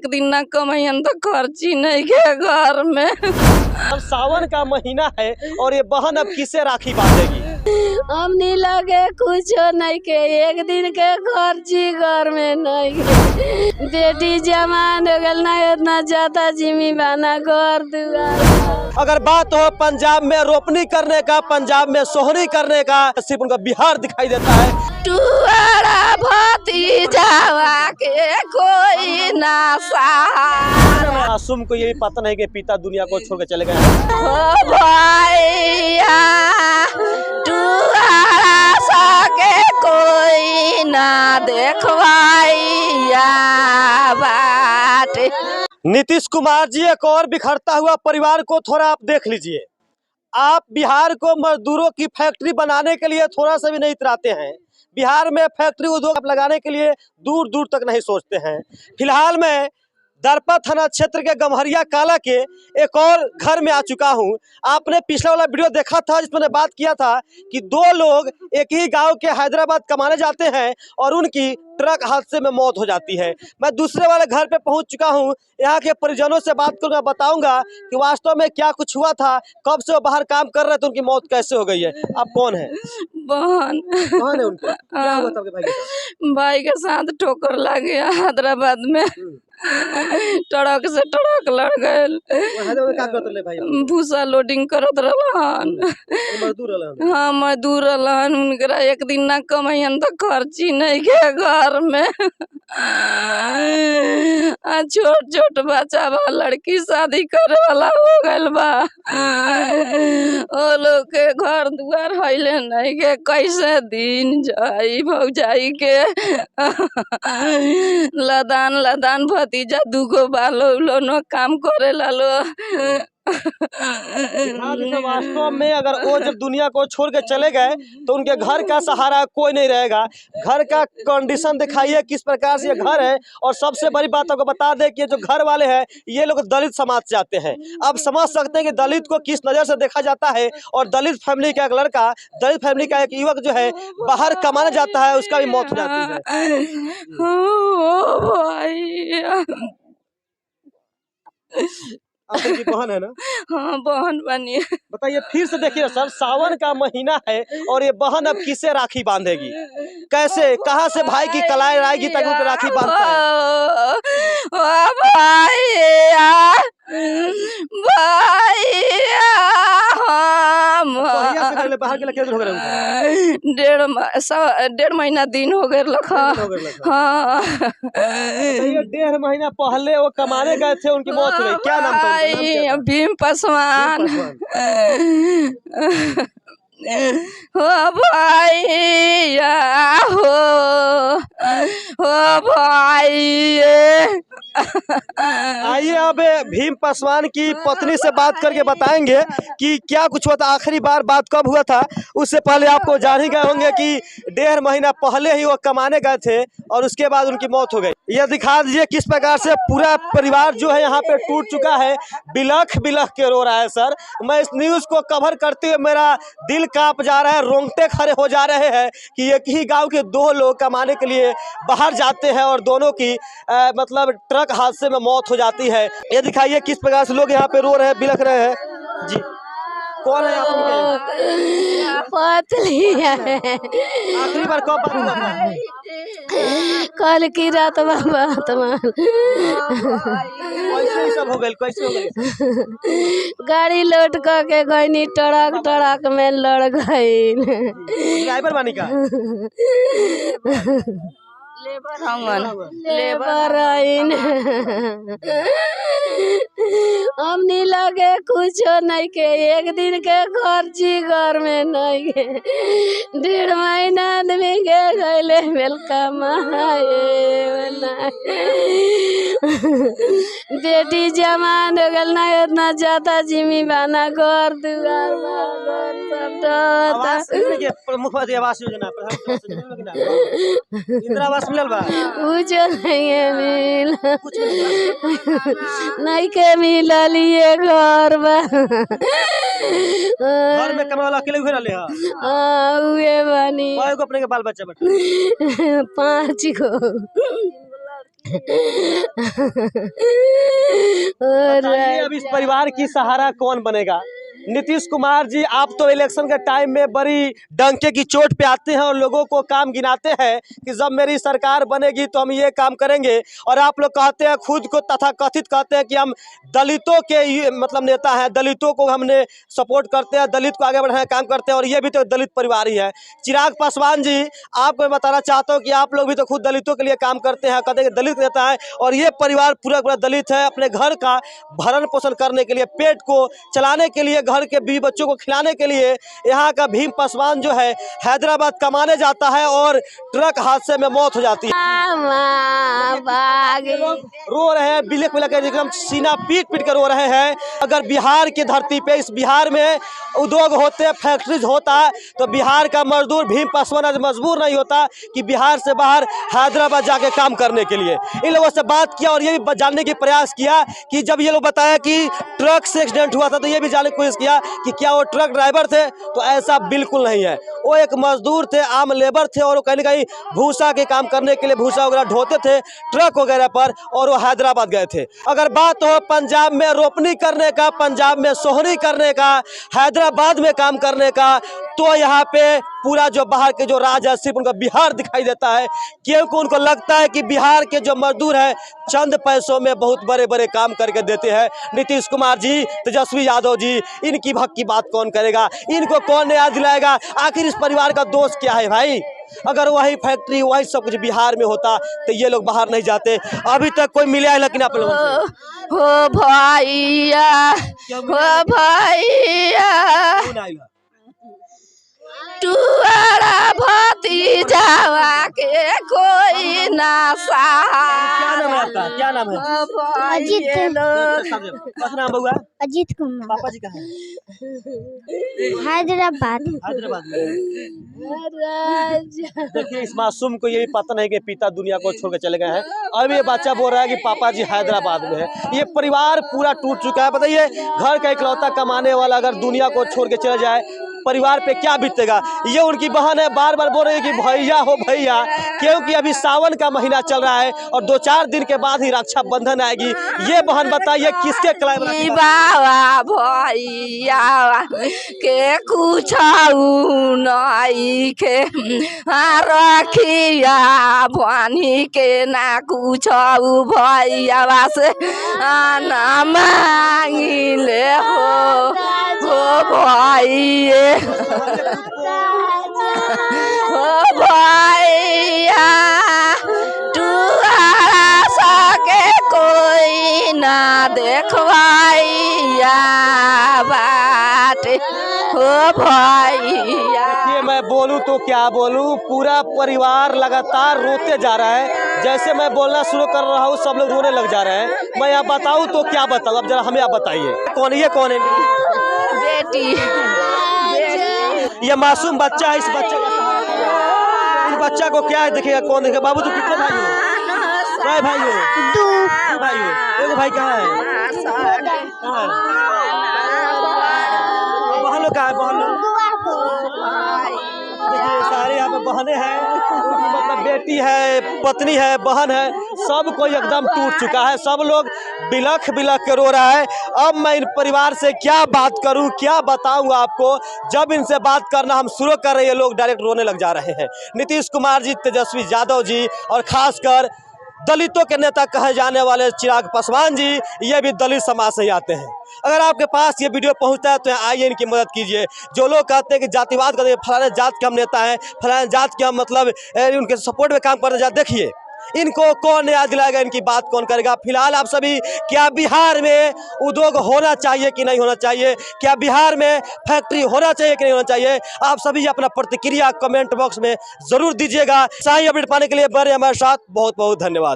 एक दिन ना कमाइन तो खर्ची नहीं के घर में। अब सावन का महीना है और ये बहन अब किसे राखी बांधेगी? हम नहीं लगे कुछ नहीं के, एक दिन के खर्ची घर में नहीं के। बेटी जवान हो गल ना, इतना ज्यादा जिम्मी बना घर दुआर। अगर बात हो पंजाब में रोपनी करने का, पंजाब में सोहनी करने का, सिर्फ उनका बिहार दिखाई देता है। टुआरा भतीजावा के कोई ना सहारा। मासूम को ये भी पता नहीं कि पिता दुनिया को छोड़ के चले गए हैं। ओ भैया टुआरा सके कोई ना देखवाइया बाटे। नीतीश कुमार जी, एक और बिखरता हुआ परिवार को थोड़ा आप देख लीजिए। आप बिहार को मजदूरों की फैक्ट्री बनाने के लिए थोड़ा सा भी नहीं इतराते हैं। बिहार में फैक्ट्री उद्योग लगाने के लिए दूर दूर तक नहीं सोचते हैं। फिलहाल मैं दरपा थाना क्षेत्र के गम्हरिया काला के एक और घर में आ चुका हूं। आपने पिछला वाला वीडियो देखा था जिसमें मैंने बात किया था कि दो लोग एक ही गांव के हैदराबाद कमाने जाते हैं और उनकी ट्रक हादसे में मौत हो जाती है। मैं दूसरे वाले घर पे पहुंच चुका हूं। यहाँ के परिजनों से बात करूंगा, बताऊंगा कि वास्तव में क्या कुछ हुआ था, कब से वो बाहर काम कर रहे थे, उनकी मौत कैसे हो गई है। आप कौन है? बहन कौन है उनका? क्या हुआ था आपके भाई के साथ? भाई के साथ ठोकर लग गया हैदराबाद में। ट्रक से ट्रक लड़ गए। क्या करते भाई? भूसा लोडिंग करत रहलन। मजदूर रहलन। हाँ मजदूर रहलन। उनकरा एक दिन ना कमाइन तो खर्ची नहीं के घर में। छोट छोट बच्चा बा, लड़की शादी करे वाला हो गइल बा। ओ लोग के घर दुआर हइले नहीं के, कैसे दिन जाई भौजाई के। लदान लदान भतीजा दूगो बालो उलो नो काम करे लालो। वास्तव में अगर वो जब दुनिया को छोड़ के चले गए तो उनके घर का सहारा कोई नहीं रहेगा। घर का कंडीशन दिखाइए किस प्रकार से ये घर है। और सबसे बड़ी बात आपको बता दें कि ये जो घर वाले हैं ये लोग दलित समाज से आते हैं। अब समझ सकते हैं कि दलित को किस नज़र से देखा जाता है। और दलित फैमिली का एक लड़का, दलित फैमिली का एक युवक जो है बाहर कमाने जाता है, उसका भी मौत हो जाती है। आपकी बहन है ना? हाँ बहन बनी। बताइए फिर से देखिए सर, सावन का महीना है और ये बहन अब किसे राखी बांधेगी? कैसे, कहाँ से भाई की कलाई आएगी ताकि उनको राखी बांधते हैं? बाहर के हो गए 1.5 महीना दिन हो गए लखा। हाँ ये 1.5 महीना पहले वो कमाने गए थे, उनकी मौत हो गई। क्या नाम था उनका? भीम पासवान। हो भैया हो भाई। आइए अब भीम पासवान की पत्नी से बात करके बताएंगे कि क्या कुछ हुआ था, आखिरी बार बात कब हुआ था। उससे पहले आपको जान ही गए होंगे कि 1.5 महीना पहले ही वो कमाने गए थे और उसके बाद उनकी मौत हो गई। ये दिखा दीजिए किस प्रकार से पूरा परिवार जो है यहाँ पे टूट चुका है, बिलख बिलख के रो रहा है। सर, मैं इस न्यूज़ को कवर करते हुए मेरा दिल कांप जा रहा है, रोंगटे खड़े हो जा रहे हैं कि एक ही गाँव के दो लोग कमाने के लिए बाहर जाते हैं और दोनों की मतलब ट्रक हादसे में मौत हो जाती है। ये दिखाइए किस प्रकार से लोग यहाँ पे रो रहे हैं, बिलख रहे हैं। जी, कौन है आप? पतली है। आखिरी बार कब बात हुआ था? कल की रात बाबा कैसे सब हो गए? कैसे हो गए? गाड़ी लोड के गई, ट्रक ट्रक में लड़ गई। ड्राइवर बानी का? लेबर आइन। हम नहीं लगे कुछ नहीं के, एक दिन के खर्ची घर में नहीं के। 1.5 महीना आदमी के गले मेल कमाए। बेटी जवान हो गल ना, इतना ज्यादा जिम्मी बना घर दुआर सब। मुख्यमंत्री आवास योजना, इंदिरा आवास मिलल बा? कुछ नहीं है मिल, नहीं के मिलल ये घर बा। घर में कमाए वाला अकेले घरे ले? हां उहे बानी। कय गो अपने के बाल बच्चा बता? 5 गो। बताइए अब इस परिवार की सहारा कौन बनेगा? नीतीश कुमार जी, आप तो इलेक्शन के टाइम में बड़ी डंके की चोट पे आते हैं और लोगों को काम गिनाते हैं कि जब मेरी सरकार बनेगी तो हम ये काम करेंगे, और आप लोग कहते हैं खुद को तथाकथित कहते हैं कि हम दलितों के मतलब नेता हैं, दलितों को हमने सपोर्ट करते हैं, दलित को आगे बढ़ाने का काम करते हैं, और ये भी तो दलित परिवार ही है। चिराग पासवान जी, आपको मैं बताना चाहता हूँ कि आप लोग भी तो खुद दलितों के लिए काम करते हैं, कहते हैं कि दलित नेता है, और ये परिवार पूरा पूरा दलित है। अपने घर का भरण पोषण करने के लिए, पेट को चलाने के लिए, घर के बीवी बच्चों को खिलाने के लिए यहाँ का भीम पासवान जो है हैदराबाद कमाने जाता है और ट्रक हादसे में मौत हो जाती है। रो रहे हैं, बिलक बिलक एकदम सीना पीट पीट कर रो रहे हैं। अगर बिहार की धरती पे, इस बिहार में उद्योग होते, फैक्ट्रीज होता, तो बिहार का मजदूर भीम पासवान आज मजबूर नहीं होता कि बिहार से बाहर हैदराबाद जाके काम करने के लिए। इन लोगों से बात किया और ये भी जानने की प्रयास किया कि जब ये लोग बताया कि ट्रक से एक्सीडेंट हुआ था, तो ये भी जानने की कोशिश किया कि क्या वो ट्रक ड्राइवर थे, तो ऐसा बिल्कुल नहीं है। वो एक मजदूर थे, आम लेबर थे, और वो कहीं ना कहीं भूसा के काम करने के लिए भूसा वगैरह ढोते थे ट्रक वगैरह पर, और वो हैदराबाद गए थे। अगर बात हो पंजाब में रोपनी करने का, पंजाब में सोहनी करने का, हैदराबाद में काम करने का, तो यहाँ पे पूरा जो बाहर के जो राज है सिर्फ उनका बिहार दिखाई देता है, क्योंकि उनको लगता है कि बिहार के जो मजदूर है चंद पैसों में बहुत बड़े बड़े काम करके देते हैं। नीतीश कुमार जी, तेजस्वी यादव जी, इनकी भक्त की बात कौन करेगा? इनको कौन याद दिलाएगा? आखिर इस परिवार का दोष क्या है भाई? अगर वही फैक्ट्री, वही सब कुछ बिहार में होता तो ये लोग बाहर नहीं जाते। अभी तक कोई मिला है लेकिन आप लोगों से? हो भैया, हो भैया, टुअरा भतीजावा के कोई ना क्या नाम है आपका? क्या नाम है? अजीत। नाम बउआ? अजीत कुमार। पापा जी कहाँ हैं? हैदराबाद। हैदराबाद में। देखिए, इस मासूम को ये भी पता नहीं कि पिता दुनिया को छोड़ के चले गए हैं। अब ये बच्चा बोल रहा है कि पापा जी हैदराबाद में है। ये परिवार पूरा टूट चुका है। बताइए, घर का इकलौता कमाने वाला अगर दुनिया को छोड़ के चले जाए, परिवार पे क्या बीतेगा? ये उनकी बहन है, बार बार बोल रही है कि भैया हो भैया, क्योंकि अभी सावन का महीना चल रहा है और 2-4 दिन के बाद ही रक्षाबंधन आएगी। ये बहन बताइए किसके कलाई बाबा भैया के कुछ नहीं के रखिया भनी के ना कुछ भैया से ना मांगिले हो भैया, हो भैया, तुहरा सके कोई ना देखवाइया बाटे हो भैया। देखिए, मैं बोलूं तो क्या बोलूं, पूरा परिवार लगातार रोते जा रहा है। जैसे मैं बोलना शुरू कर रहा हूँ सब लोग रोने लग जा रहे हैं। मैं यहाँ बताऊं तो क्या बताऊं? अब जरा हमें आप बताइए, कौन ये कौन है? बेटी। ये मासूम बच्चा है। इस बच्चे का सहारा, इस बच्चा को क्या है? देखिएगा कौन देखेगा। बाबू तू कितने भाई हो? क्या भाई हो? 2 भाई हो। एक भाई कहाँ है? बहन लोग कहाँ है? बहन लोग देखिए, सारे यहाँ पे बहनें हैं, मतलब बेटी है, पत्नी है, बहन है, सब कोई एकदम टूट चुका है। सब लोग बिलख बिलख के रो रहा है। अब मैं इन परिवार से क्या बात करूं, क्या बताऊं आपको? जब इनसे बात करना हम शुरू कर रहे हैं, लोग डायरेक्ट रोने लग जा रहे हैं। नीतीश कुमार जी, तेजस्वी यादव जी, और खासकर दलितों के नेता कहे जाने वाले चिराग पासवान जी, ये भी दलित समाज से ही आते हैं। अगर आपके पास ये वीडियो पहुंचता है तो आइए इनकी मदद कीजिए। जो लोग कहते हैं कि जातिवाद करते हैं, फलाने जात के हम नेता हैं, फलाने जात के हम मतलब उनके सपोर्ट में काम करने जाते, देखिए इनको कौन याद दिलाएगा, इनकी बात कौन करेगा? फिलहाल आप सभी, क्या बिहार में उद्योग होना चाहिए कि नहीं होना चाहिए? क्या बिहार में फैक्ट्री होना चाहिए कि नहीं होना चाहिए? आप सभी अपना प्रतिक्रिया कमेंट बॉक्स में जरूर दीजिएगा। सही अपडेट पाने के लिए बने हमारे साथ। बहुत बहुत धन्यवाद।